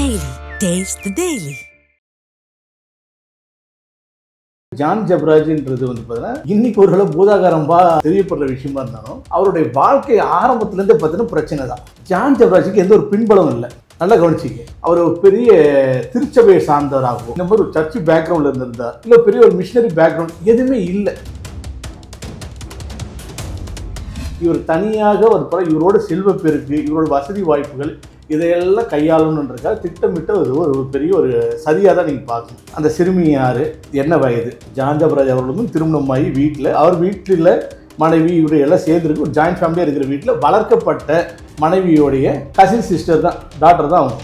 Daily. Taste the Daily. John ஜபராஜ்ன்றது பார்த்தீங்கன்னா இன்னைக்கு ஒரு பூதாகாரம்பா தெரியப்படுற விஷயமா இருந்தாலும் அவருடைய வாழ்க்கை ஆரம்பத்திலேருந்தே பார்த்தீங்கன்னா பிரச்சனை தான். ஜான் ஜபராஜுக்கு எந்த ஒரு பின்பலம் இல்லை. நல்லா கவனிச்சிங்க. அவர் ஒரு பெரிய திருச்சபையை சார்ந்தவராகவும் இந்த மாதிரி ஒரு சர்ச் பேக்ரவுண்ட்ல இருந்திருந்தார், இல்லை பெரிய ஒரு மிஷினரி பேக்ரவுண்ட் எதுவுமே இல்லை. இவர் தனியாக ஒரு இவரோட செல்வ பெருக்கு, இவரோட வசதி வாய்ப்புகள் இதையெல்லாம் கையாளணுன்றதுக்காக திட்டமிட்ட ஒரு பெரிய ஒரு சரியாக தான் நீங்கள் பார்க்கணும். அந்த சிறுமி யார், என்ன வயது, ஜான் ஜபராஜ் அவர்களுக்கும் திருமணமாகி அவர் வீட்டில் மனைவி இவரு எல்லாம் சேர்ந்துருக்கு ஒரு ஜாயின்ட் ஃபேமிலியாக இருக்கிற வீட்டில் வளர்க்கப்பட்ட மனைவியோடைய கசின் சிஸ்டர் தான், டாக்டர் தான் அவங்க.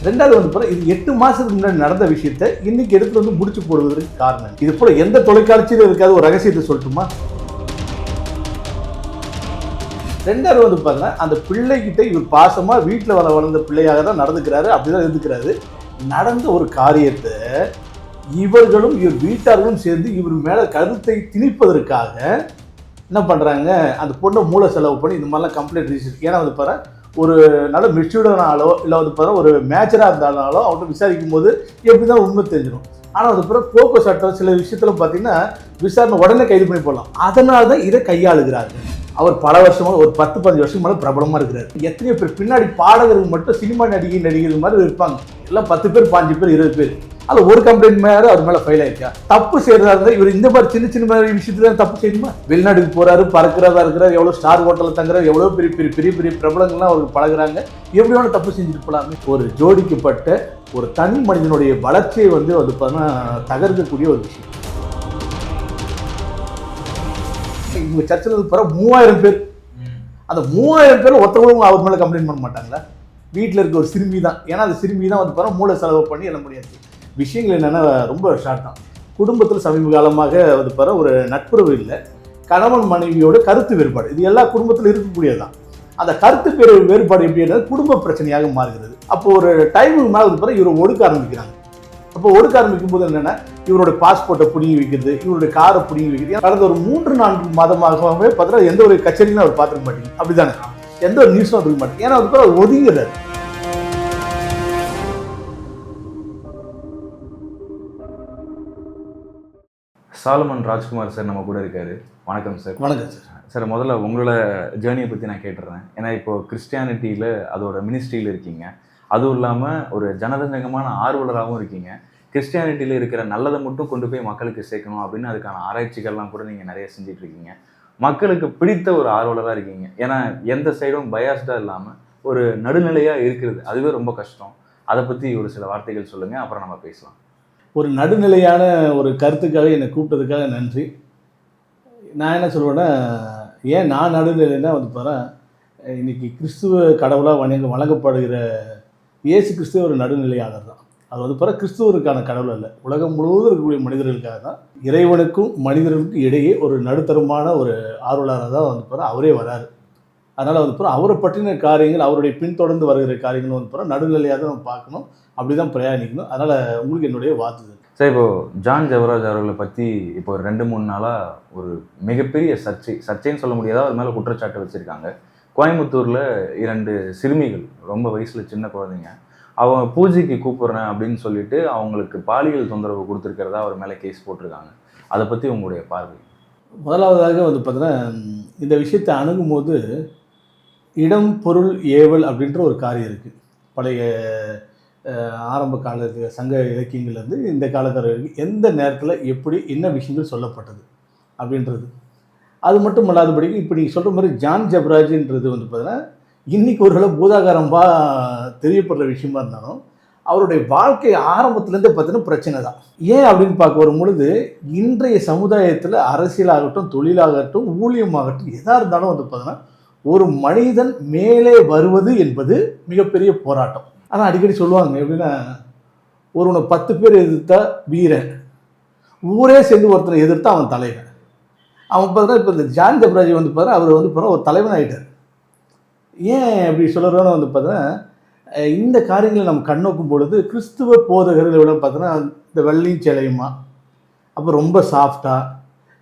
ரெண்டாவது இது 8 மாதத்துக்கு முன்னாடி நடந்த விஷயத்தை இன்னைக்கு எடுத்து முடிச்சு போடுவதற்கு காரணம் இது போல எந்த தொலைக்காட்சியிலும் இருக்காது. ஒரு ரகசியத்தை சொல்லட்டுமா? ரெண்டாவது பார்த்தீங்கன்னா அந்த பிள்ளைகிட்ட இவர் பாசமாக வீட்டில் வளர்ந்த பிள்ளையாக தான் நடந்துக்கிறாரு, அப்படிதான் இருந்துக்கிறாரு. நடந்த ஒரு காரியத்தை இவர்களும் இவர் வீட்டார்களும் சேர்ந்து இவர் மேலே கருத்தை திணிப்பதற்காக என்ன பண்ணுறாங்க, அந்த பொண்ணை மூளை செலவு பண்ணி இந்த மாதிரிலாம் கம்ப்ளைண்ட் ரிஜிஸ்டர். ஏன்னா பாரு ஒரு நல்ல மெச்சூர்டானாலோ இல்லை பாரு ஒரு மேச்சராக இருந்தாலோ அவர்கிட்ட விசாரிக்கும் போது எப்படி தான் உண்மை தெரிஞ்சிடும். ஆனால் பிறகு போக்கோ சட்டம் சில விஷயத்தில் பார்த்தீங்கன்னா விசாரணை உடனே கைது பண்ணி போடலாம். அதனால தான் இதை கையாளுகிறார்கள். அவர் பல வருஷமாக ஒரு 10-15 வருஷம் மேலே பிரபலமாக இருக்கிறார். எத்தனையோ பேர் பின்னாடி பாடகர்கள் மட்டும் சினிமா நடிகர்கள் மாதிரி இருப்பாங்க. எல்லாம் 10 பேர் 5 பேர் 20 பேர். அதில் ஒரு கம்ப்ளைண்ட் மேலே அவர் மேலே ஃபைல் ஆயிருக்கா? தப்பு செய்யறதா இருந்தால் இவர் இந்த மாதிரி சின்ன விஷயத்துல தப்பு செய்யணுமா? வெளிநாட்டுக்கு போறாரு, பறக்கிறதா இருக்கிறார், எவ்வளோ ஸ்டார் ஹோட்டலில் தங்குறாரு, எவ்வளோ பெரிய பிரபலங்கள்லாம் அவருக்கு பழகுறாங்க. எப்படி வேணும் தப்பு செஞ்சுட்டு போகலாமே. ஒரு ஜோடிக்கப்பட்ட ஒரு தனி மனிதனுடைய வளர்ச்சியை பார்த்தீங்கன்னா தகர்க்கக்கூடிய ஒரு விஷயம். இவங்க சர்ச்சில் பிற 3000 பேர், அந்த 3000 பேர் ஒருத்தவங்களும் அவர் மேலே கம்ப்ளைண்ட் பண்ண மாட்டாங்களா? வீட்டில் இருக்க ஒரு சிறுமி தான். ஏன்னா அந்த சிறுமி தான் பிற மூளை செலவு பண்ணி எல்லாம் முடியாது. விஷயங்கள் என்னென்னா ரொம்ப ஷார்ட் தான். குடும்பத்தில் சமீப காலமாக பிற ஒரு நட்புறவு இல்லை, கணவன் மனைவியோட கருத்து வேறுபாடு, இது எல்லா குடும்பத்திலும் இருக்கக்கூடியதுதான். அந்த கருத்து வேறுபாடு எப்படி குடும்ப பிரச்சனையாக மாறுகிறது. அப்போ ஒரு டைமுக்கு மேலே பிற இவரை ஒடுக்க ஆரம்பிக்கிறாங்க. அப்போ ஒடுக்க ஆரம்பிக்கும் போது என்னன்னா இவருடைய பாஸ்போர்ட்டை பிடிங்கி வைக்கிறது, இவருடைய காரை பிடிங்கி வைக்கிறது. கடந்த ஒரு 3-4 மாதமாகவே பார்த்தீங்கன்னா எந்த ஒரு கச்சேரியும் அவர் பார்த்துக்க மாட்டீங்க. அப்படித்தானே? எந்த ஒரு நியூஸும் இருக்க மாட்டேங்க. ஏன்னா அவர் ஒதுங்கிறார். சாலமன் ராஜ்குமார் சார் நம்ம கூட இருக்காரு. வணக்கம் சார். வணக்கம் சார். சார் முதல்ல உங்களோட ஜேர்னியை பற்றி நான் கேட்டுறேன். ஏன்னா இப்போ கிறிஸ்டியானிட்டியில் அதோட மினிஸ்ட்ரியில் இருக்கீங்க, அதுவும் இல்லாமல் ஒரு ஜனரஞ்சகமான ஆர்வலராகவும் இருக்கீங்க. கிறிஸ்டியானிட்டியில் இருக்கிற நல்லதை மட்டும் கொண்டு போய் மக்களுக்கு சேர்க்கணும் அப்படின்னு அதுக்கான ஆராய்ச்சிகள்லாம் கூட நீங்கள் நிறைய செஞ்சிட்ருக்கீங்க. மக்களுக்கு பிடித்த ஒரு ஆர்வலராக இருக்கீங்க. ஏன்னா எந்த சைடும் பயாஸ்டாக இல்லாமல் ஒரு நடுநிலையாக இருக்கிறது அதுவே ரொம்ப கஷ்டம். அதை பற்றி ஒரு சில வார்த்தைகள் சொல்லுங்கள், அப்புறம் நம்ம பேசலாம். ஒரு நடுநிலையான ஒரு கருத்துக்காக என்னை கூப்பிட்டதுக்காக நன்றி. நான் என்ன சொல்லுவேன்னா, ஏன் நான் நடுநிலைன்னா பாரு இன்னைக்கு கிறிஸ்துவ கடவுளாக வழங்கப்படுகிற இயேசு கிறிஸ்துவ ஒரு நடுநிலையாளர் தான். அது பிற கிறிஸ்துவருக்கான கடவுள் அல்ல, உலகம் முழுவதும் இருக்கக்கூடிய மனிதர்களுக்காக தான். இறைவனுக்கும் மனிதர்களுக்கும் இடையே ஒரு நடுத்தரமான ஒரு ஆர்வலராக தான் பிற அவரே வராரு. அதனால் பிற அவரை பற்றின காரியங்கள், அவருடைய பின்தொடர்ந்து வருகிற காரியங்கள் பிற நடுநிலையாக தான் நம்ம பார்க்கணும், அப்படி தான் பிரயாணிக்கணும். அதனால் உங்களுக்கு என்னுடைய வாழ்த்துதல். சார், இப்போது ஜான் ஜபராஜ் அவர்களை பற்றி இப்போ ஒரு 2-3 நாளாக ஒரு மிகப்பெரிய சர்ச்சைன்னு சொல்ல முடியாத அவர் மேலே குற்றச்சாட்டு வச்சுருக்காங்க. கோயம்புத்தூரில் 2 சிறுமிகள், ரொம்ப வயசில் சின்ன குழந்தைங்க, அவங்க பூஜைக்கு கூப்பிட்றேன் அப்படின்னு சொல்லிட்டு அவங்களுக்கு பாலியல் தொந்தரவு கொடுத்துருக்கிறதா அவர் மேலே கேஸ் போட்டிருக்காங்க. அதை பற்றி உங்களுடைய பார்வை? முதலாவதாக பார்த்தீங்கன்னா இந்த விஷயத்தை அணுகும் போது இடம் பொருள் ஏவல் அப்படின்ற ஒரு காரியம் இருக்குது. பழைய ஆரம்ப காலத்து சங்க இலக்கியங்கள்லேருந்து இந்த காலத்தில் எந்த நேரத்தில் எப்படி என்ன விஷயங்கள் சொல்லப்பட்டது அப்படின்றது. அது மட்டும் இல்லாதபடிக்கு இப்போ நீங்கள் சொல்கிற மாதிரி ஜான் ஜபராஜ்ன்றது பார்த்தீங்கன்னா இன்றைக்கி ஒரு பூதாகாரம்பா தெரியப்படுற விஷயமா இருந்தாலும் அவருடைய வாழ்க்கை ஆரம்பத்துலேருந்தே பார்த்தீங்கன்னா பிரச்சனை தான். ஏன் அப்படின்னு பார்க்க வரும் பொழுது இன்றைய சமுதாயத்தில் அரசியலாகட்டும், தொழிலாகட்டும், ஊழியமாகட்டும், எதாக இருந்தாலும் பார்த்தீங்கன்னா ஒரு மனிதன் மேலே வருவது என்பது மிகப்பெரிய போராட்டம். ஆனால் அடிக்கடி சொல்லுவாங்க எப்படின்னா, ஒருவனை 10 பேர் எதிர்த்தா வீரன், ஊரே சேர்ந்து ஒருத்தனை எதிர்த்தா அவன் தலைவன். அவன் பார்த்தீங்கன்னா இப்போ இந்த ஜான் ஜபராஜ் பார்த்தா அவர் பார்த்தா ஒரு தலைவன் ஆகிட்டார். ஏன் அப்படி சொல்கிறோன்னு பார்த்தீங்கன்னா இந்த காரியங்களை நம்ம கண்ணோக்கும் பொழுது கிறிஸ்துவ போதகர்கள் விட பார்த்தோன்னா இந்த வெள்ளையும் சேலையுமா, அப்போ ரொம்ப சாஃப்டாக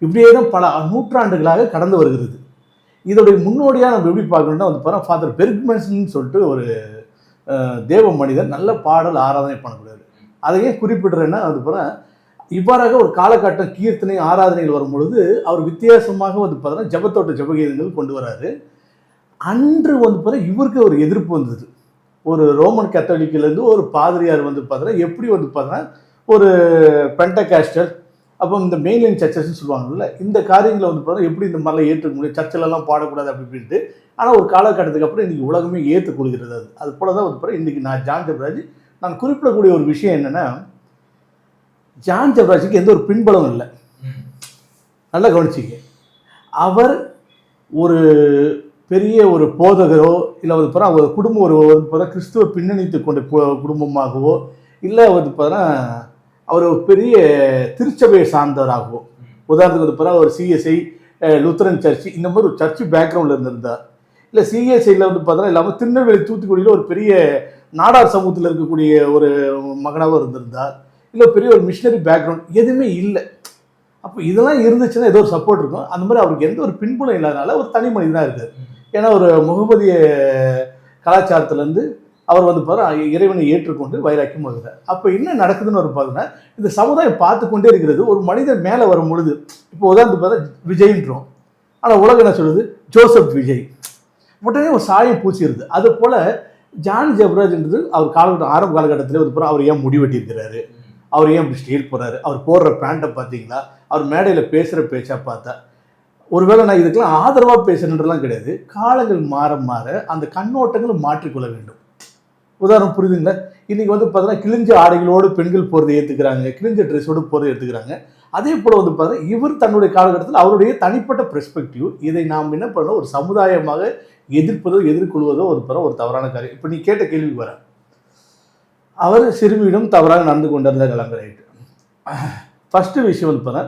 இப்படியே தான் பல நூற்றாண்டுகளாக கடந்து வருகிறது. இதோடைய முன்னோடியாக நம்ம எப்படி பார்க்கணும்னா வந்து பாருங்க, ஃபாதர் பெர்க்மன்ஸ்ன்னு சொல்லிட்டு ஒரு தேவ மனிதர், நல்ல பாடல் ஆராதனை பண்ணக்கூடாது. அதை ஏன் குறிப்பிடுறேன்னா வந்து பாருங்க, இவ்வாறாக ஒரு காலகட்டம் கீர்த்தனை ஆராதனைகள் வரும்பொழுது அவர் வித்தியாசமாக வந்து பார்த்தீங்கன்னா ஜபத்தோட்ட ஜபகீதங்கள் கொண்டு வராரு. அன்று வந்து பார்த்தீங்கன்னா இவருக்கு ஒரு எதிர்ப்பு வந்தது. ஒரு ரோமன் கத்தோலிக்கிலேருந்து ஒரு பாதிரியார் வந்து பார்த்தீங்கன்னா எப்படி வந்து பார்த்தீங்கன்னா ஒரு பெண்டகாஸ்டல், அப்போ இந்த மெயின்லைன் சர்ச்சஸ்ன்னு சொல்லுவாங்கல்ல, இந்த காரியங்களை வந்து பார்த்தீங்கன்னா எப்படி இந்த மாதிரிலாம் ஏற்றுக்க முடியும், சர்ச்சிலெல்லாம் பாடக்கூடாது அப்படி இப்படின்ட்டு. ஆனால் ஒரு காலகட்டத்துக்கு அப்புறம் இன்றைக்கி உலகமே ஏற்றுக்கொள்கிறது. அது போல தான் வந்து பார்த்தீங்கன்னா இன்றைக்கி நான் ஜான் ஜெபராஜ் நான் குறிப்பிடக்கூடிய ஒரு விஷயம் என்னென்னா, ஜான் ஜெபராஜுக்கு எந்த ஒரு பின்பலம் இல்லை. நல்லா கவனிச்சிங்க. அவர் ஒரு பெரிய ஒரு போதகரோ இல்லை வந்து பார்த்தா ஒரு குடும்பம் ஒரு கிறிஸ்துவ பின்னணித்து கொண்ட குடும்பமாகவோ இல்லை வந்து பார்த்தா அவர் ஒரு பெரிய திருச்சபையை சார்ந்தவராகவோ, உதாரணத்துக்கு வந்து பார்த்தா ஒரு சிஎஸ்ஐ லுத்தரன் சர்ச்சு இந்த மாதிரி ஒரு சர்ச்சு பேக்ரவுண்டில் இருந்திருந்தார். இல்லை சிஎஸ்ஐயில் வந்து பார்த்தா இல்லாமல் திருநெல்வேலி தூத்துக்குடியில் ஒரு பெரிய நாடார் சமூகத்தில் இருக்கக்கூடிய ஒரு மகனாகவும் இருந்திருந்தார். இல்லை பெரிய ஒரு மிஷினரி பேக்ரவுண்ட் எதுவுமே இல்லை. அப்போ இதெல்லாம் இருந்துச்சுன்னா ஏதோ ஒரு சப்போர்ட் இருக்கும். அந்த மாதிரி அவருக்கு எந்த ஒரு பின்புலம் இல்லாதனால ஒரு தனி மனிதனாக இருக்கார். ஏன்னா ஒரு முகமதிய கலாச்சாரத்துலேருந்து அவர் வந்து பார்த்தா இறைவனை ஏற்றுக்கொண்டு வைராக்கியம் வருகிறார். அப்போ என்ன நடக்குதுன்னு ஒரு பார்த்தோன்னா, இந்த சமுதாயம் பார்த்து கொண்டே இருக்கிறது. ஒரு மனிதன் மேலே வரும் பொழுது, இப்போ உதாரணத்துக்கு பார்த்தா விஜய்ன்றோம், ஆனால் உலகம் என்ன சொல்லுது, ஜோசப் விஜய், உடனே ஒரு சாயம் பூச்சிடுது. அது போல் ஜான் ஜெபராஜ்ன்றது அவர் காலகட்டம் ஆரம்ப காலகட்டத்திலே வந்து போகிற அவர் ஏன் முடிவெட்டிருக்கிறாரு, அவர் ஏன் இப்படி ஸ்டைல் போகிறாரு, அவர் போடுற பேண்ட்டை பார்த்தீங்களா, அவர் மேடையில் பேசுகிற பேச்சா பார்த்தா, ஒருவேளை நான் இதுக்கெல்லாம் ஆதரவாக பேசுகிறேன்றலாம் கிடையாது. காலங்கள் மாற மாற அந்த கண்ணோட்டங்களும் மாற்றிக்கொள்ள வேண்டும். உதாரணம் புரியுதுங்களா? இன்றைக்கி வந்து பார்த்தீங்கன்னா கிழிஞ்ச ஆடைகளோடு பெண்கள் போகிறதை ஏற்றுக்கிறாங்க, கிழிஞ்ச ட்ரெஸ்ஸோடு போகிறதை எடுத்துக்கிறாங்க. அதே போல் வந்து பார்த்தீங்கன்னா இவர் தன்னுடைய காலகட்டத்தில் அவருடைய தனிப்பட்ட பெர்ஸ்பெக்டிவ், இதை நாம் என்ன பண்ணோம், ஒரு சமுதாயமாக எதிர்ப்பதோ எதிர்கொள்வதோ ஒரு தவறான காரியம். இப்போ நீ கேட்ட கேள்விக்கு வர, அவர் சிறுமியிடம் தவறாக நடந்து கொண்டிருந்த கலங்கரைட்டு ஃபஸ்ட்டு விஷயம் வந்து பார்த்தா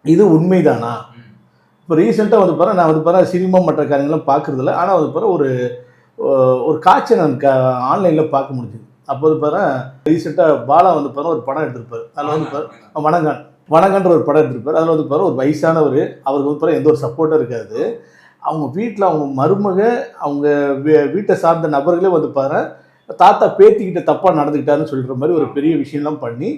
இது உண்மைதானா? இப்போ ரீசெண்டாக வந்து பாரு, நான் வந்து பாரு சினிமா மற்ற காரியங்கள்லாம் பார்க்குறதில்ல, ஆனால் வந்து பாரு ஒரு காட்சி நான் ஆன்லைனில் பார்க்க முடிஞ்சுது. அப்போ வந்து பாரு ரீசெண்டாக பாலா வந்து பாரு ஒரு படம் எடுத்திருப்பார். அதில் வந்து பாரு வணங்கன்ற ஒரு படம் எடுத்திருப்பார். அதில் வந்து பாரு ஒரு வயசானவர், அவருக்கு வந்து பாரு எந்த ஒரு சப்போர்ட்டும் இருக்காது. அவங்க வீட்டில் அவங்க மருமக, அவங்க வீட்டை சார்ந்த நபர்களே வந்து பாரு தாத்தா பேத்திக்கிட்ட தப்பாக நடந்துக்கிட்டாருன்னு சொல்கிற மாதிரி ஒரு பெரிய விஷயம்லாம் பண்ணி,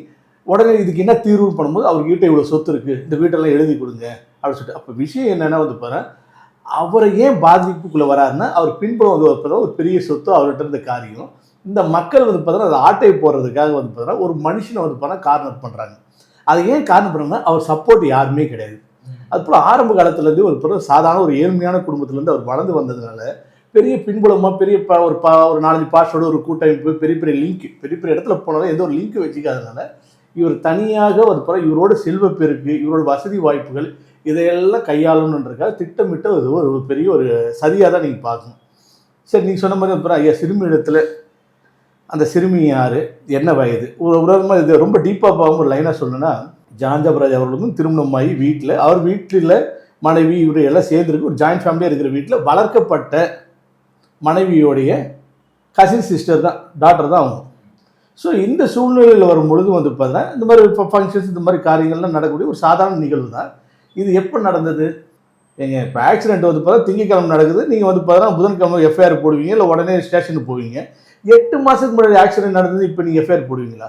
உடனே இதுக்கு என்ன தீர்வு பண்ணும்போது அவர்கிட்ட இவ்வளோ சொத்து இருக்குது, இந்த வீட்டெல்லாம் எழுதி கொடுங்க அப்படின்னு சொல்லிட்டு. அப்போ விஷயம் என்னென்னா வந்து பாரு, அவரை ஏன் பாதிப்புக்குள்ளே வராருன்னா, அவர் பின்புலம் வந்து ஒரு பெரிய சொத்து அவர்கிட்ட இருந்த காரியம். இந்த மக்கள் வந்து பார்த்தோன்னா அதை ஆட்டை போடுறதுக்காக வந்து பார்த்தோன்னா ஒரு மனுஷனை வந்து பார்த்தா கார்னர் பண்ணுறாங்க. அதை ஏன் கார்னர் பண்ணுறாங்கன்னா, அவர் சப்போர்ட் யாருமே கிடையாது. அதுபோல் ஆரம்ப காலத்துலேருந்து ஒரு சாதாரண ஒரு ஏழ்மையான குடும்பத்துலேருந்து அவர் வளர்ந்து வந்ததுனால பெரிய பின்புலமாக பெரிய ஒரு 4-5 பாஸ்டோட ஒரு கூட்டமைப்பு, பெரிய பெரிய லிங்க், பெரிய பெரிய இடத்துல போனாலும் எந்த ஒரு லிங்க் வச்சுக்காதனால இவர் தனியாக ஒரு இவரோட செல்வ பெருக்கு, இவரோட வசதி வாய்ப்புகள் இதையெல்லாம் கையாளணுன்றதுக்காக திட்டமிட்ட ஒரு பெரிய ஒரு சதியாக தான் நீங்கள் பார்க்கணும். சரி, நீங்கள் சொன்ன மாதிரி அப்புறம் ஐயா சிறுமி இடத்துல அந்த சிறுமி யார், என்ன வயது, ஒரு உதாரணமாக இது ரொம்ப டீப்பாக பார்க்கும் ஒரு லைனாக சொல்லணும்னா, ஜான் ஜெபராஜ் அவர்களுக்கும் திருமணமாகி வீட்டில் அவர் வீட்டில் மனைவி இவர் எல்லாம் சேர்ந்துருக்கு ஒரு ஜாயின்ட் ஃபேமிலியாக இருக்கிற வீட்டில் வளர்க்கப்பட்ட மனைவியோடைய கசின் சிஸ்டர் தான், டாக்டர் தான் அவங்க. ஸோ இந்த சூழ்நிலையில் வரும் பொழுது வந்து பார்த்தீங்கன்னா இந்த மாதிரி இப்போ ஃபங்க்ஷன்ஸ் இந்த மாதிரி காரியங்கள்லாம் நடக்கக்கூடிய ஒரு சாதாரண நிகழ்வு தான். இது எப்போ நடந்தது? இப்போ ஆக்சிடென்ட் வந்து பார்த்தா திங்கக்கிழமை நடக்குது, நீங்கள் வந்து பார்த்தீங்கன்னா புதன்கிழமை எஃப்ஐஆர் போடுவீங்க, இல்லை உடனே ஸ்டேஷனுக்கு போவீங்க. 8 மாதத்துக்கு முன்னாடி ஆக்சிடென்ட் நடந்தது, இப்போ நீங்கள் எஃப்ஐஆர் போடுவீங்களா?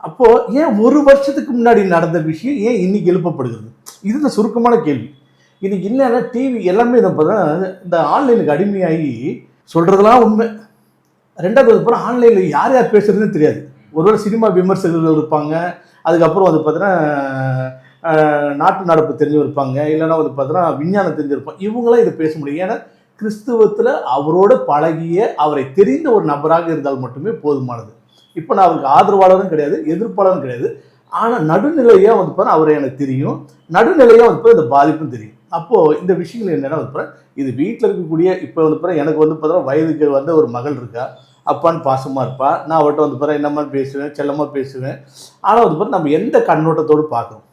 அப்போது ஏன் 1 வருஷத்துக்கு முன்னாடி நடந்த விஷயம் ஏன் இன்னைக்கு எழுப்பப்படுகிறது? இது இந்த சுருக்கமான கேள்வி. இன்னைக்கு இல்லைன்னா டிவி எல்லாமே இதை பார்த்தா இந்த ஆன்லைனுக்கு அடிமையாகி சொல்கிறதெல்லாம் உண்மை. ரெண்டாவது அப்புறம் ஆன்லைனில் யார் யார் பேசுகிறதுன்னு தெரியாது. ஒருவேளை சினிமா விமர்சகர்கள் இருப்பாங்க, அதுக்கப்புறம் வந்து பார்த்தீங்கன்னா நாட்டு நடப்பு தெரிஞ்சு இருப்பாங்க, இல்லைன்னா வந்து பார்த்தீங்கன்னா விஞ்ஞானம் தெரிஞ்சிருப்பாங்க. இவங்களாம் இதை பேச முடியும். ஏன்னா கிறிஸ்துவத்தில் அவரோடு பழகிய அவரை தெரிந்த ஒரு நபராக இருந்தால் மட்டுமே போதுமானது. இப்போ நான் அவருக்கு ஆதரவாளரும் கிடையாது, எதிர்ப்பாளரும் கிடையாது. ஆனால் நடுநிலையாக வந்து பார்த்தா அவரை எனக்கு தெரியும், நடுநிலையாக வந்து பார்த்தா இந்த பாதிப்பும் தெரியும். அப்போது இந்த விஷயங்கள் என்னென்னா வந்து இது வீட்டில் இருக்கக்கூடிய இப்போ வந்து எனக்கு வந்து பார்த்தா வயதுக்கு வந்து ஒரு மகள் இருக்கா, அப்பான்னு பாசமாக இருப்பா, நான் அவர்கிட்ட வந்து என்னம்மா பேசுவேன், செல்லமாக பேசுவேன். ஆனால் வந்து நம்ம எந்த கண்ணோட்டத்தோடு பார்க்குறோம்.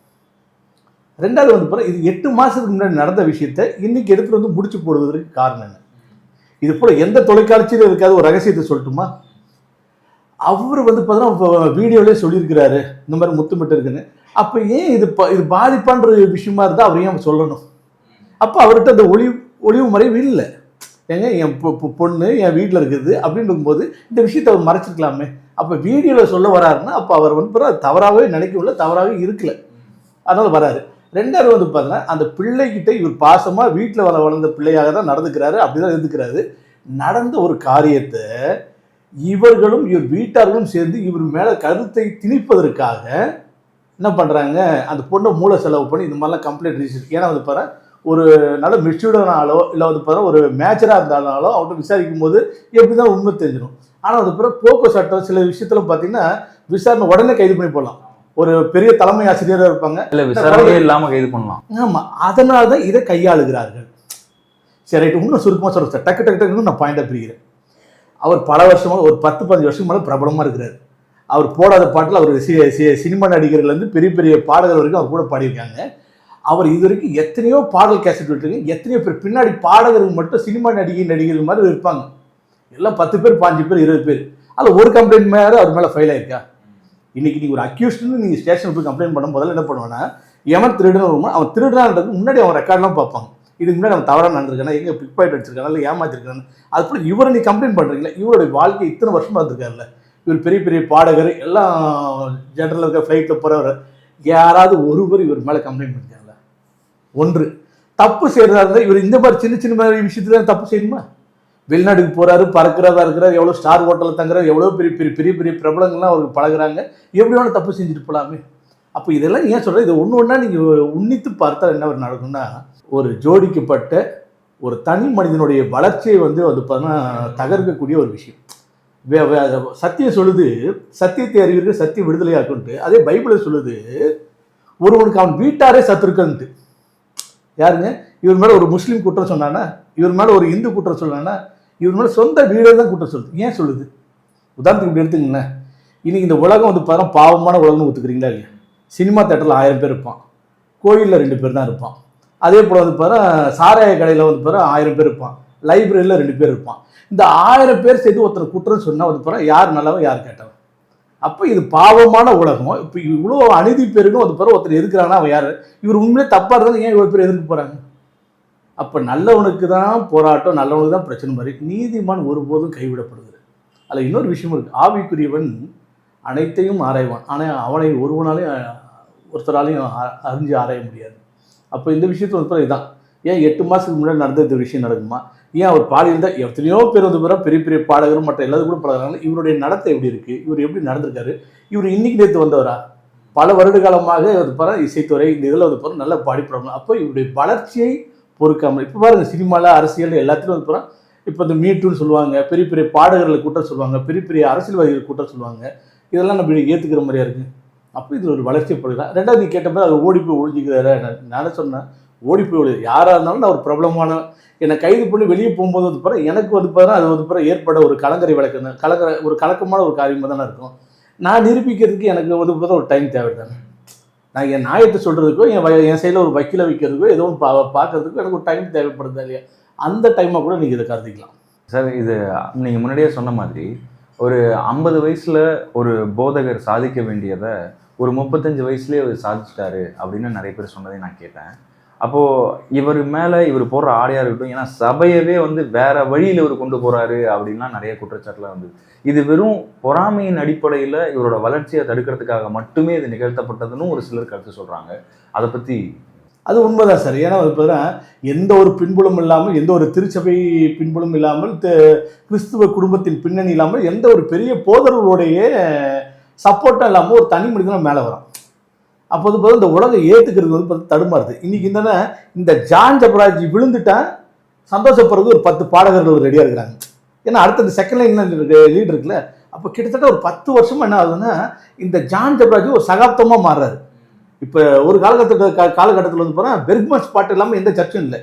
ரெண்டாவது வந்து இது 8 மாதத்துக்கு முன்னாடி நடந்த விஷயத்தை இன்றைக்கி எடுத்துகிட்டு வந்து முடிச்சு போடுவதற்கு காரணம் என்ன? இது போல் எந்த தொலைக்காட்சியிலும் இருக்காது. ஒரு ரகசியத்தை சொல்லட்டுமா? அவர் வந்து பார்த்தீங்கன்னா வீடியோலேயே சொல்லியிருக்கிறாரு இந்த மாதிரி முத்துமிட்டு இருக்குன்னு. அப்போ ஏன் இது பாதிப்பான்ற விஷயமா இருந்தால் அவர் ஏன் சொல்லணும்? அப்போ அவர்கிட்ட அந்த ஒளிவு மறைவு இல்லை. ஏங்க என் பொண்ணு என் வீட்டில் இருக்குது அப்படின்னு இருக்கும்போது இந்த விஷயத்தை அவர் மறைச்சிருக்கலாமே. அப்போ வீடியோவில் சொல்ல வராருன்னா அப்போ அவர் வந்து தவறாகவே நினைக்கவில்லை, தவறாகவே இருக்கல, அதனால வராரு. ரெண்டாவது வந்து பார்த்தீங்கன்னா அந்த பிள்ளைகிட்ட இவர் பாசமாக வீட்டில் வளர்ந்த பிள்ளையாக தான் நடந்துக்கிறாரு, அப்படிதான் இருந்துக்கிறாரு. நடந்த ஒரு காரியத்தை இவர்களும் இவர் வீட்டார்களும் சேர்ந்து இவர் மேலே கருத்தை திணிப்பதற்காக என்ன பண்ணுறாங்க, அந்த பொண்ணை மூளை செலவு பண்ணி இந்த மாதிரிலாம் கம்ப்ளைண்ட் ரிஜிஸ்டர். ஏன்னா வந்து பாரு ஒரு நல்ல மெச்சூர்டானாலோ இல்லை வந்து பாரு ஒரு மேச்சராக இருந்தாலும் அவர்கிட்ட விசாரிக்கும் போது எப்படி தான் உண்மை தெரிஞ்சிடும். ஆனால் அது பிறகு போக்கோ சட்டம் சில விஷயத்துல பார்த்தீங்கன்னா விசாரணை உடனே கைது பண்ணி போடலாம். ஒரு பெரிய தலைமை ஆசிரியராக இருப்பாங்க, இல்லை விசாரணையே இல்லாமல் கைது பண்ணலாம். ஆமாம், அதனால தான் இதை கையாளுகிறார்கள். சரி ரைட்டு, இன்னும் சுருக்கமாக சொல்கிறேன் சார், டக்கு டக்கு டக்குன்னு நான் பாயிண்டாக பிரிக்கிறேன். அவர் பல வருஷமாக ஒரு 10-15 வருஷம் மேலே பிரபலமாக இருக்கிறார். அவர் போடாத பாட்டில் அவர் சினிமா நடிகர்கள்லேருந்து பெரிய பெரிய பாடகர் வரைக்கும் அவர் கூட பாடியிருக்காங்க. அவர் இது வரைக்கும் எத்தனையோ பாடல் கேசட் விட்டுருக்காங்க. எத்தனையோ பேர் பின்னாடி பாடகர்கள் மட்டும் சினிமா நடிகர்கள் மாதிரி இருப்பாங்க. எல்லாம் 10 பேர் 5 பேர் 20 பேர். அதில் ஒரு கம்ப்ளைண்ட் மேலே அவர் மேலே ஃபைல் ஆயிருக்கா? இன்னைக்கு நீங்கள் ஒரு அக்யூஸ்ட்னு நீங்கள் ஸ்டேஷனுக்கு போய் கம்ப்ளைண்ட் பண்ண முதல்ல என்ன பண்ணுவேன்னா, எவன் திருடுன்னு வருமா அவன் திருடுறான்றதுக்கு முன்னாடி அவன் ரெக்கார்ட்லாம் பார்ப்பாங்க. இதுக்கு முன்னாடி அவன் தவறாக நடந்திருக்கானா, எங்கே பிக் பாயிண்ட் அடிச்சிருக்கானா, இல்லை ஏமாத்திருக்கானு. அது போல இவரை நீ கம்ப்ளைண்ட் பண்ணுறீங்களா? இவருடைய வாழ்க்கை இத்தனை வருஷமாக இருந்திருக்காருல்ல, இவர் பெரிய பெரிய பாடகர், எல்லாம் ஜெனரல் இருக்க ஃப்ளைட்டில் போகிறவர், யாராவது ஒருவர் இவர் மேலே கம்ப்ளைண்ட் பண்ணிருக்காங்களா? ஒன்று. தப்பு செய்கிறதா இருந்தால் இவர் இந்த மாதிரி சின்ன சின்ன மாதிரி விஷயத்துல தப்பு செய்யணுமா? வெளிநாட்டுக்கு போகிறாரு, பறக்கிறதா இருக்கிறார், எவ்வளோ ஸ்டார் ஹோட்டலில் தங்குறாரு, எவ்வளோ பெரிய பெரிய பெரிய பெரிய பிரபலங்கள்லாம் அவருக்கு பழகுறாங்க, எப்படி வேணும் தப்பு செஞ்சுட்டு போகலாமே. அப்போ இதெல்லாம் ஏன் சொல்கிறேன், இது ஒன்று ஒன்றா நீங்கள் உன்னித்து பார்த்தா என்ன நடக்கும்னா, ஒரு ஜோடிக்கப்பட்ட ஒரு தனி மனிதனுடைய வளர்ச்சியை வந்து பார்த்தீங்கன்னா தகர்க்கக்கூடிய ஒரு விஷயம். சத்தியம் சொல்லுது, சத்தியத்தை அறிவீர்கள் சத்தியம் விடுதலையாக்குன்ட்டு. அதே பைபிளை சொல்லுது, ஒருவனுக்கு அவன் வீட்டாரே சத்துருக்குன்ட்டு. யாருங்க? இவர் மேலே ஒரு முஸ்லீம் குற்றம் சொன்னானா, இவர் மேலே ஒரு இந்து குற்றம் சொன்னானா, இவர் மேலே சொந்த வீடே தான் குற்றம் சொல்லுது. ஏன் சொல்லுது? உதாரணத்துக்கு இப்படி எடுத்துங்களேன், இன்னைக்கு இந்த உலகம் வந்து பார்த்தா பாவமான உலகம்னு ஒத்துக்கிறீங்களா இல்லையா? சினிமா தேட்டரில் 1000 பேர் இருப்பான், கோயிலில் 2 பேர் தான் இருப்பான். அதே போல் வந்து பார்த்தா சாராய கடையில் வந்து பார்த்தா 1000 பேர் இருப்பான், லைப்ரரியில் 2 பேர் இருப்பான். இந்த 1000 பேர் சேர்த்து ஒருத்தர் குற்றம் சொன்னால் வந்து பார்த்தா யார் நல்லவன் யார் கேட்டவன்? அப்போ இது பாவமான உலகம். இப்போ இவ்வளோ அநீதி பேருக்கும் அது பிறகு ஒருத்தர் எதிர்க்கிறாங்கன்னா அவன் யார்? இவர் உண்மையிலே தப்பாக இருந்தாலும் ஏன் இவ்வளோ பேர் எதிர்க்க போகிறாங்க? அப்போ நல்லவனுக்கு தான் போராட்டம், நல்லவனுக்கு தான் பிரச்சனை மாதிரி. நீதிமான் ஒருபோதும் கைவிடப்படுகிறது. அதில் இன்னொரு விஷயம் இருக்குது, ஆவிக்குரியவன் அனைத்தையும் ஆராய்வான், ஆனால் அவனை ஒருத்தராலையும் அறிஞ்சு ஆராய முடியாது. அப்போ இந்த விஷயத்தில் வந்து இதுதான் ஏன் 8 மாதத்துக்கு முன்னாடி நடந்த இந்த விஷயம் நடக்குமா? ஏன் அவர் பாலியல் தான் எத்தனையோ பேர் வந்து பிறகு பெரிய பெரிய பாடகரும் மற்ற எல்லாரும் கூட பழகிறாங்க. இவருடைய நடத்தை எப்படி இருக்குது, இவர் எப்படி நடந்திருக்காரு, இவர் இன்னைக்கு நேற்று வந்தவரா? பல வருட காலமாக வந்து பாரு இசைத்துறை இந்த இதில் வந்து பாரு நல்லா பாடிப்படுறாங்க. அப்போ இவருடைய வளர்ச்சியை பொறுக்காமல் இப்போ பாருங்கள் சினிமாவில் அரசியல் எல்லாத்துலையும் வந்து பாரு இப்போ இந்த மீட்டுன்னு சொல்லுவாங்க, பெரிய பெரிய பாடகர்களை கூட்டம் சொல்லுவாங்க, பெரிய பெரிய அரசியல்வாதிகள் கூட்டம் சொல்லுவாங்க. இதெல்லாம் நம்ம ஏற்றுக்கிற மாதிரியா இருக்குது. அப்போ இது ஒரு வளர்ச்சிப்படுகிறார். ரெண்டாவது நீ கேட்ட மாதிரி அவர் ஓடி போய் ஒழிஞ்சிக்கிறாரு. நான் சொன்னேன் ஓடி போய் ஒழி யாராக இருந்தாலும் நான் ஒரு பிரபலமான என்னை கைது பண்ணி வெளியே போகும்போது வந்து பாரு எனக்கு வந்து பாரு அது வந்து பாரு ஏற்பட ஒரு கலங்கரை ஒரு கலக்கமான ஒரு காரியமாக தானே இருக்கும். நான் நிரூபிக்கிறதுக்கு எனக்கு வந்து பார்த்தா ஒரு டைம் தேவை தானே. நான் என் நியாயத்தை சொல்கிறதுக்கோ என் சைடில் ஒரு வக்கீலை வைக்கிறதுக்கோ ஏதோ ஒன்று பார்க்கறதுக்கோ எனக்கு ஒரு டைம் தேவைப்படுதா இல்லையா? அந்த டைமாக கூட நீங்கள் இதை கருதிக்கலாம் சார். இது நீங்கள் முன்னாடியே சொன்ன மாதிரி ஒரு 50 வயசில் ஒரு போதகர் சாதிக்க வேண்டியதை ஒரு 35 வயசுலேயே அவர் சாதிச்சிட்டாரு அப்படின்னு நிறைய பேர் சொன்னதை நான் கேட்டேன். அப்போது இவர் மேலே இவர் போடுற ஆடையாக இருக்கட்டும், ஏன்னா சபையவே வந்து வேற வழியில் இவர் கொண்டு போகிறாரு அப்படின்லாம் நிறைய குற்றச்சாட்டுலாம் இருந்தது. இது வெறும் பொறாமையின் அடிப்படையில் இவரோட வளர்ச்சியை தடுக்கிறதுக்காக மட்டுமே இது நிகழ்த்தப்பட்டதுன்னு ஒரு சிலர் கருத்து சொல்கிறாங்க. அதை பற்றி அது உண்மைதான் சார். ஏன்னா இப்போ எந்த ஒரு பின்புலம் இல்லாமல், எந்த ஒரு திருச்சபை பின்புலம் இல்லாமல், கிறிஸ்துவ குடும்பத்தின் பின்னணி இல்லாமல், எந்த ஒரு பெரிய போதர்களுடைய சப்போர்ட்டும் இல்லாமல் ஒரு தனி மனிதனாக மேலே வரும். அப்போ வந்து இந்த உலகம் ஏற்றுக்கிறது வந்து தடுமாறுது. இன்னைக்கு இந்த ஜான் ஜபராஜ் விழுந்துட்டா சந்தோஷப்படுறது ஒரு 10 பாடகர்கள் ரெடியாக இருக்கிறாங்க. ஏன்னா அடுத்த இந்த செகண்ட் லைன் லீட் இருக்குல்ல. அப்போ கிட்டத்தட்ட ஒரு 10 வருஷமாக என்ன ஆகுதுன்னா இந்த ஜான் ஜபராஜ் ஒரு சகாப்தமாக மாறுறாரு. இப்போ ஒரு காலகட்டத்தில் வந்து போனால் பெர்க்மன் ஸ்பாட் இல்லாமல் எந்த சர்ச்சும் இல்லை.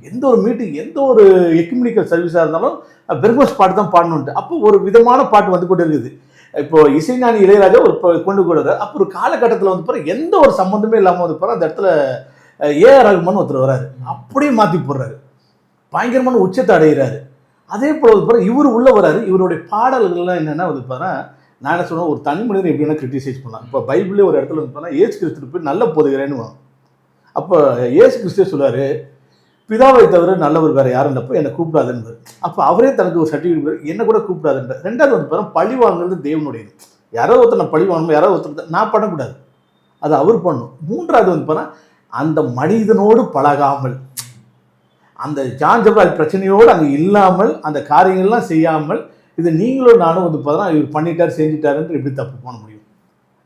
எந்த ஒரு மீட்டிங், எந்த ஒரு எக்குமெனிக்கல் சர்வீஸாக இருந்தாலும் பெர்க்மன் ஸ்பாட் தான் பாடணுன்ட்டு. அப்போ ஒரு விதமான பாட்டு வந்து கொண்டு இருக்குது. இப்போ இசைஞானி இளையராஜா ஒரு கொண்டு கூடாது. அப்போ ஒரு காலகட்டத்தில் வந்து பாரு எந்த ஒரு சம்மந்தமே இல்லாமல் வந்து பாரு அந்த இடத்துல ஏஆர் ரஹ்மான் ஒருத்தர் வராரு, அப்படியே மாற்றி போடுறாரு, பயங்கரமான உச்சத்தை அடைகிறாரு. அதே போல் வந்து பாரு இவர் உள்ள வராரு. இவருடைய பாடல்கள்லாம் என்னென்னா வந்து பாரு நான் என்ன சொன்னேன், ஒரு தனி மனிதனை எப்படி வேணால் கிரிட்டிசைஸ் பண்ணலாம். இப்போ பைபிளே ஒரு இடத்துல வந்து போனால் ஏசு கிறிஸ்து போய் நல்ல போதுகிறேன்னு. அப்போ ஏசு கிறிஸ்துவே சொல்லுவார், பிதாவை தவிர நல்லவர் வேறு யாரும் இல்லப்போ என்னை கூப்பிடாதுன்னு. அப்போ அவரே தனக்கு ஒரு சர்டிஃபிகேட் என்ன கூட கூப்பிடாதுன்ற. ரெண்டாவது வந்து பாருங்க, பழி வாங்குறது தேவனுடையது. யாரோ ஒருத்தர் பழி வாங்கணும், யாரோ ஒருத்தர் நான் பண்ணக்கூடாது, அது அவர் பண்ணும். மூன்றாவது வந்து பாருங்க, அந்த மனிதனோடு பழகாமல், அந்த ஜான் ஜப்ராஜ் பிரச்சனையோடு அங்கே இல்லாமல், அந்த காரியங்கள்லாம் செய்யாமல், இது நீங்களும் நானும் வந்து பார்த்தா இவர் பண்ணிட்டார் செஞ்சுட்டாருன்ற எப்படி தப்பு பண்ண முடியும்?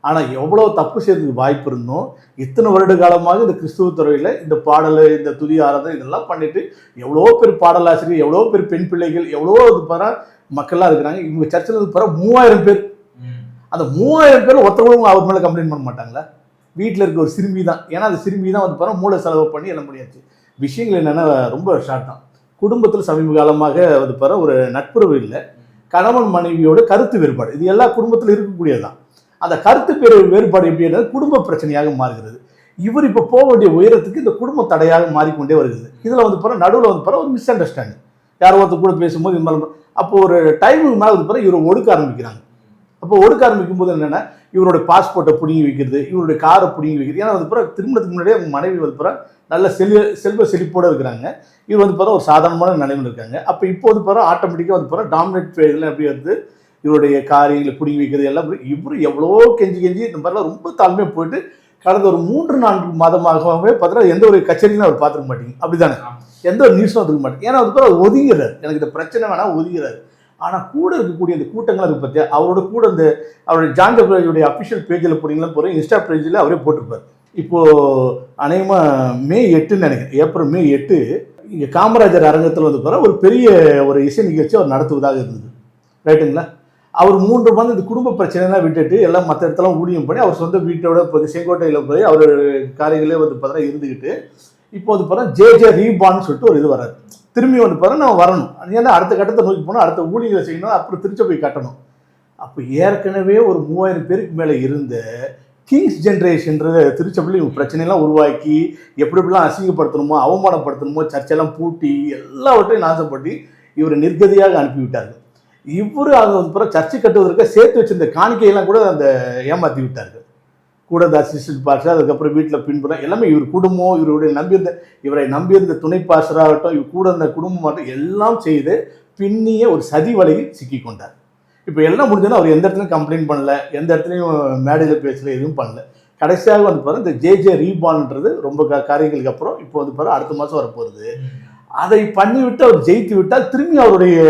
ஆனால் எவ்வளோ தப்பு செய்யறதுக்கு வாய்ப்பு இருந்தோம். இத்தனை வருட காலமாக இந்த கிறிஸ்துவ துறையில் இந்த பாடல், இந்த துதி ஆராதனை இதெல்லாம் பண்ணிட்டு எவ்வளோ பேர் பாடலாசிரியர், எவ்வளோ பேர் பெண் பிள்ளைகள், எவ்வளோ இது பாரு மக்கள்லாம் இருக்கிறாங்க. இவங்க சர்ச்சில் இருந்து பாரு 3000 பேர். அந்த 3000 பேர் ஒருத்தவங்களும் அவர் மேலே கம்ப்ளைண்ட் பண்ண மாட்டாங்களா? வீட்டில் இருக்க ஒரு சிறுமி தான். ஏன்னா அந்த சிறுமி தான் வந்து பாரு மூளை செலவு பண்ணி எல்லாம் முடியாச்சு. விஷயங்கள் என்னென்னா ரொம்ப ஷார்ட் தான். குடும்பத்தில் சமீப காலமாக வந்து பாரு ஒரு நட்புறவு இல்லை, கணவன் மனைவியோட கருத்து வேறுபாடு, இது எல்லா குடும்பத்தில் இருக்கக்கூடியதுதான். அந்த கருத்து வேறுபாடு எப்படி குடும்ப பிரச்சனையாக மாறுகிறது. இவர் இப்போ போக வேண்டிய உயரத்துக்கு இந்த குடும்ப தடையாக மாறிக்கொண்டே வருகிறது. இதில் வந்து பாரு நடுவில் வந்து பாரு ஒரு மிஸ் அண்டர்ஸ்டாண்டிங், யாரோ ஒருத்தர் கூட பேசும்போது இது மாதிரி அப்போ ஒரு டைமுக்கு மேலே வந்து பாரு இவர் ஒடுக்க ஆரம்பிக்கிறாங்க. அப்போ ஒடுக்க ஆரம்பிக்கும் போது என்னென்னா இவருடைய பாஸ்போர்ட்டை பிடுங்கி வைக்கிறது, இவருடைய காரை பிடுங்கி வைக்கிறது. ஏன்னா வந்து பாரு திருமணத்துக்கு முன்னாடியே அவங்க மனைவி வந்து பாரு நல்ல செல்வ செழிப்போடு இருக்கிறாங்க, இவர் வந்து பாரு ஒரு சாதாரணமான நிலைமையில் இருக்காங்க. அப்போ இப்போ வந்து பாரு ஆட்டோமேட்டிக்காக வந்து பாரு டாமினேட் ஃபேஸில் எப்படி வந்து இவருடைய காரியங்களை பிடிங்கி வைக்கிறது எல்லாம். இவர் எவ்வளோ கெஞ்சி இந்த மாதிரிலாம் ரொம்ப தாழ்மையாக போயிட்டு கடந்த ஒரு 3-4 மாதமாகவே பார்த்தீங்கன்னா எந்த ஒரு கச்சேரியும் அவர் பார்த்துக்க மாட்டீங்க. அப்படிதானே? எந்த ஒரு நியூஸும் வந்துருக்க மாட்டேங்க. ஏன்னா வந்து அவர் ஒதுங்கிறார், எனக்கு இந்த பிரச்சனை வேணால் ஒதுங்கிறார். ஆனால் கூட இருக்கக்கூடிய அந்த கூட்டங்கள் அதை பற்றி அவரோட கூட இந்த அவருடைய ஜான் ஜப்ராஜுடைய அஃபிஷியல் பேஜில் போனீங்கன்னா போகிற இன்ஸ்டா பேஜில் அவரே போட்டிருப்பார். இப்போது அநேகமாக May 8ன்னு நினைக்கிறேன், ஏப்ரல் May 8 இங்கே காமராஜர் அரங்கத்தில் வந்து போகிற ஒரு பெரிய ஒரு இசை நிகழ்ச்சி அவர் நடத்துவதாக இருந்தது. ரைட்டுங்களா? அவர் 3 மாதம் இந்த குடும்ப பிரச்சனைலாம் விட்டுட்டு எல்லாம் மற்ற இடத்துல ஊழியம் பண்ணி அவர் சொந்த வீட்டோட போய் செங்கோட்டையில் போய் அவர் காரியங்களே வந்து பார்த்தா இருந்துக்கிட்டு இப்போ வந்து பார்த்தா ஜே ரீபான்னு சொல்லிட்டு ஒரு இது வராது. திரும்பி வந்து பார்த்தா நான் வரணும், ஏன்னா அடுத்த கட்டத்தை நோக்கி போகணும், அடுத்த ஊழியங்களை செய்யணும், அப்புறம் திருச்ச போய் கட்டணும். அப்போ ஏற்கனவே ஒரு 3000 பேருக்கு மேலே இருந்த கிங்ஸ் ஜென்ரேஷன்ற திருச்சபையில் இவங்க பிரச்சனைலாம் உருவாக்கி எப்படி எப்படிலாம் அசிங்கப்படுத்தணுமோ அவமானப்படுத்தணுமோ சர்ச்செல்லாம் பூட்டி எல்லாவற்றையும் நாசப்பட்டு இவரை நிர்கதியாக அனுப்பிவிட்டார்கள். இவரு அது வந்து பிறகு சர்ச்சை கட்டுவதற்கு சேர்த்து வச்சிருந்த காணிக்கையெல்லாம் கூட அந்த ஏமாற்றி விட்டார்கள். கூட இந்த அசிஸ்டன்ட் பாஸ்டர், அதுக்கப்புறம் வீட்டில் பின்புறம் எல்லாமே இவர் குடும்பம், இவரை நம்பியிருந்த துணை பாஸ்டராகட்டும், இவர் கூட இருந்த குடும்பமாகட்டும் எல்லாம் செய்து பின்னிய ஒரு சதி வலையில் சிக்கி கொண்டார். இப்போ எல்லாம் முடிஞ்சோன்னா அவர் எந்த இடத்துலையும் கம்ப்ளைண்ட் பண்ணல, எந்த இடத்துலையும் மேடையில் பேசல, எதுவும் பண்ணல. கடைசியாக வந்து பாரு இந்த ஜே ரீபான்ன்றது ரொம்ப காரியங்களுக்கு அப்புறம் இப்போ வந்து பாரு அடுத்த மாதம் வரப்போகுது. அதை பண்ணிவிட்டு அவர் ஜெயித்து விட்டால் திரும்பி அவருடைய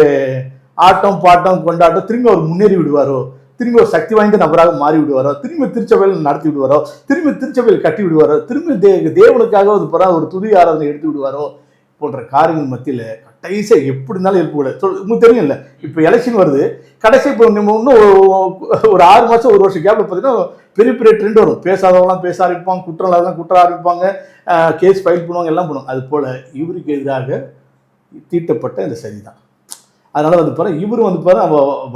ஆட்டம் பாட்டம் கொண்டாட்டம் திரும்பி அவர் முன்னேறி விடுவாரோ, திரும்பி ஒரு சக்தி வாய்ந்த நபராக மாறி விடுவாரோ, திரும்பி திருச்சபையில் நடத்தி விடுவாரோ, திரும்பி திருச்சபையில் கட்டி விடுவாரோ, திரும்பி தேவனுக்காக வந்து பாரு ஒரு துதி ஆராதனை எடுத்து விடுவாரோ போன்ற காரியங்கள் மத்தியில் கடைசியாக எப்படி இருந்தாலும் இருக்கக்கூடாது. உங்களுக்கு தெரியும்ல, இப்போ எலெக்ஷன் வருது, கடைசி இப்போ இன்னும் ஒரு 6 மாதம் 1 வருஷம் கேப்ல பார்த்தீங்கன்னா பெரிய பெரிய ட்ரெண்ட் வரும். பேசாதவங்களாம் பேச ஆரம்பிப்பாங்க, குற்றம் ஆரம்பிப்பாங்க, கேஸ் ஃபைல் பண்ணுவாங்க, எல்லாம் பண்ணுவாங்க. அது போல் இவருக்கு எதிராக தீட்டப்பட்ட இந்த சதி தான். அதனால் வந்து பாரு இவர் வந்து பாரு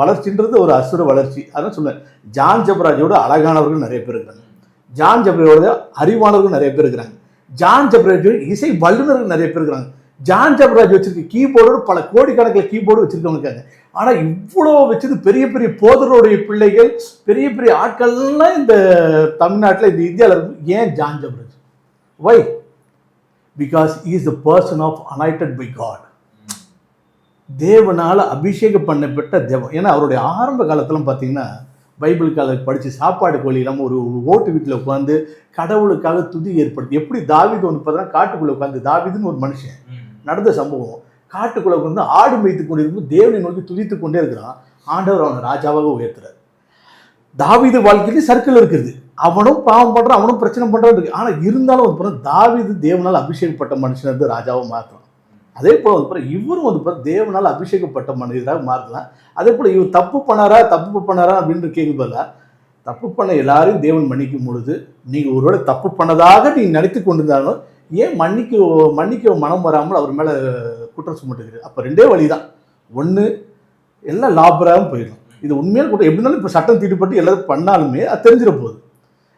வளர்ச்சின்றது ஒரு அசுர வளர்ச்சி. அதான் சொல்லுவேன், ஜான் ஜப்ராஜோட அழகானவர்கள் நிறைய பேர் இருக்கிறாங்க, ஜான் ஜப்ராஜோட அறிவானவர்கள் நிறைய பேர் இருக்கிறாங்க, ஜான் ஜப்ராஜோட இசை வல்லுநர்கள் நிறைய பேர் இருக்கிறாங்க. ஜான் ஜப்ராஜ் வச்சிருக்க கீபோர்டோடு பல கோடிக்கணக்கில் கீபோர்டு வச்சிருக்கவங்க இருக்காங்க. ஆனால் இவ்வளோ வச்சது பெரிய பெரிய போதருடைய பிள்ளைகள், பெரிய பெரிய ஆட்கள்லாம் இந்த தமிழ்நாட்டில் இந்த இந்தியாவில் இருக்கும். ஏன் ஜான் ஜப்ராஜ்? Why? Because he is the person of anointed by God. தேவனால் அபிஷேகம் பண்ணப்பட்ட தேவன். ஏன்னா அவருடைய ஆரம்ப காலத்திலும் பார்த்தீங்கன்னா பைபிள் காலத்தில் படித்து சாப்பாடு கோழி இல்லாமல் ஒரு ஓட்டு வீட்டில் உட்காந்து கடவுளுக்காக துதி ஏற்படுத்தி, எப்படி தாவீது வந்து பார்த்தீங்கன்னா காட்டுக்குள்ளே உட்காந்து, தாவீதுன்னு ஒரு மனுஷன் நடந்த சம்பவம், காட்டுக்குள்ளே வந்து ஆடு மேய்த்து கொண்டிருக்கும் தேவனை நோக்கி துதித்து கொண்டே இருக்கிறான். ஆண்டவர் அவனை ராஜாவாக உயர்த்துறார். தாவீது வாழ்க்கையிலேயே சர்க்கிள் இருக்கிறது, அவனும் பாவம் பண்ணுறான், அவனும் பிரச்சனை பண்ணுறான் இருக்கு. ஆனால் இருந்தாலும் வந்து பார்த்தா தாவீது தேவனால் அபிஷேகப்பட்ட மனுஷன் வந்து ராஜாவை மாற்றலாம். அதே போல் வந்து பாரு இவரும் வந்து பாரு தேவனால் அபிஷேகப்பட்ட மனிதராக மாறலாம். அதே போல் இவர் தப்பு பண்ணாரா அப்படின்னு கேட்குறதில்ல. தப்பு பண்ண எல்லாரையும் தேவன் மன்னிக்கும் பொழுது நீங்கள் ஒருவேளை தப்பு பண்ணதாக நீங்கள் நினைத்து கொண்டிருந்தாலும் ஏன் மன்னிக்க மனம் வராமல் அவர் மேலே குற்றம் சுமட்டுகிறது? அப்போ 2 வழி தான். ஒன்று, எல்லாம் லாபராகவும் போயிடும். இது உண்மையான குற்றம் எப்படி இருந்தாலும் இப்போ சட்டம் தீட்டுப்பட்டு எல்லாரும் பண்ணாலுமே அது தெரிஞ்சிட போகுது.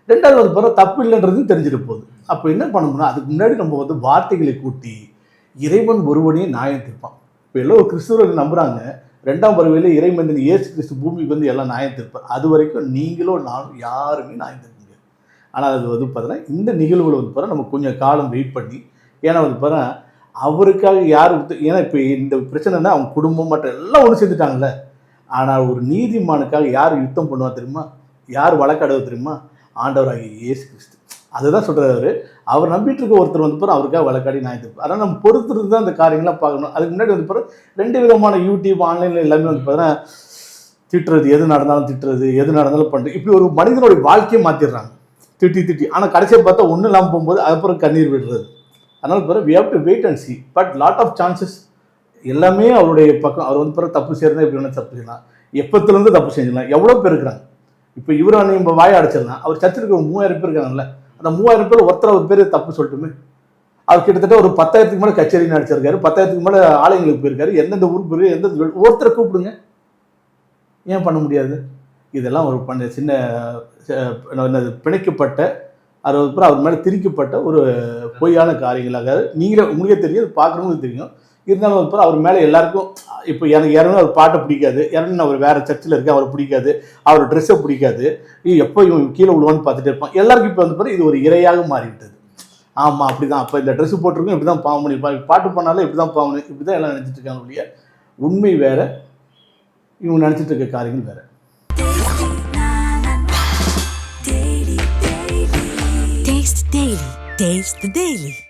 2வது வந்து பாரு தப்பு இல்லைன்றதும் தெரிஞ்சிட போகுது. அப்போ என்ன பண்ணணும்னா அதுக்கு முன்னாடி நம்ம வந்து வார்த்தைகளை கூட்டி இறைவன் ஒருவனையும் நியாயம் தீர்ப்பான். இப்போ எல்லாம் ஒரு கிறிஸ்துவர்கள் நம்புறாங்க 2ஆம் வருகையில் இறைமனிதன் இயேசு கிறிஸ்து பூமிக்கு வந்து எல்லாம் நியாயம் தீர்ப்பார். அது வரைக்கும் நீங்களும் நானும் யாருமே நியாயம் தீர்க்க முடியாது. ஆனால் அது வந்து பார்த்தீங்கன்னா இந்த நிகழ்வுகளை வந்து பாரு நம்ம கொஞ்சம் காலம் வெயிட் பண்ணி, ஏன்னா வந்து பாரு அவருக்காக யார் ஏன்னா இப்போ இந்த பிரச்சனைனா அவங்க குடும்பம் மற்ற எல்லாம் ஒன்று சேர்ந்துட்டாங்கல்ல. ஆனால் ஒரு நீதிமானுக்காக யார் யுத்தம் பண்ணுவா தெரியுமா? யார் வழக்காடுவா தெரியுமா? ஆண்டவராகிய இயேசு கிறிஸ்து. அதுதான் சொல்கிறாரு. அவர் நம்பிட்டு இருக்க ஒருத்தர் வந்து பிறகு அவருக்காக வழக்காடி நான் இருப்பேன். அதனால் நம்ம பொறுத்திருந்து தான் அந்த காரியங்கள்லாம் பார்க்கணும். அதுக்கு முன்னாடி வந்து பிறகு 2 விதமான யூடியூப் ஆன்லைனில் எல்லாமே வந்து பார்த்தீங்கன்னா திட்டுறது, எது நடந்தாலும் திட்டுறது, எது நடந்தாலும் பண்ணுறது, இப்படி ஒரு மனிதனுடைய வாழ்க்கையை மாற்றிடுறாங்க திட்டி. ஆனால் கடைசியை பார்த்தா ஒன்றும் இல்லாமல் போகும்போது அதுக்கப்புறம் கண்ணீர் விடுறது. அதனால் பிறகு we have to wait and see. But lot of chances எல்லாமே அவருடைய பக்கம். அவர் வந்து பிறகு தப்பு செய்யறதா எப்படி வேணால் தப்பு செய்யலாம், எப்பத்துலேருந்து தப்பு செஞ்சிடலாம். எவ்வளோ பேர் இருக்கிறாங்க. இப்போ இவரை நம்ம வாயை அடைச்சிடலாம். அவர் சர்ச்சில் இருக்க 3000 பேர் இருக்காங்கல்ல, அந்த 3000 பேர் ஒருத்தர் ஒரு பேர் தப்பு சொல்லட்டுமே. அவர் கிட்டத்தட்ட ஒரு 10,000க்கு மேலே கச்சேரி நடிச்சிருக்காரு, 10,000க்கு மேலே ஆலயங்களுக்கு போயிருக்காரு. எந்தெந்த ஊருக்கு போயிரு, எந்தெந்த ஒருத்தரை கூப்பிடுங்க, ஏன் பண்ண முடியாது? இதெல்லாம் ஒரு சின்ன பிணைக்கப்பட்ட அவர் மேலே திரிக்கப்பட்ட ஒரு பொய்யான காரியங்களாக நீங்களே உங்களுக்கே தெரியும், பார்க்குறவங்களுக்கு தெரியும். இருந்தாலும் வந்து அவர் மேலே எல்லாருக்கும் இப்போ எனக்கு யாருமே அவர் பாட்டை பிடிக்காது, யாருன்னு அவர் வேறு சர்ச்சில் இருக்க அவரை பிடிக்காது, அவர் ட்ரெஸ்ஸை பிடிக்காது, எப்போ இவன் கீழே விழுவான்னு பார்த்துட்டு இருப்பான். எல்லாருக்கும் இப்போ வந்து இது ஒரு இரையாக மாறிவிட்டது. ஆமாம் அப்படி தான், அப்போ இந்த ட்ரெஸ்ஸு போட்டிருக்கோம் இப்படி தான் பாவம் பண்ணியிருப்பாங்க, பாட்டு பண்ணாலும் இப்படி தான் பாவம், இப்படி தான் எல்லாம் நினச்சிட்டு இருக்காங்க ஒழிய உண்மை வேறு, இவங்க நினச்சிட்டு இருக்க காரியங்கள் வேறு. Taste the Daily.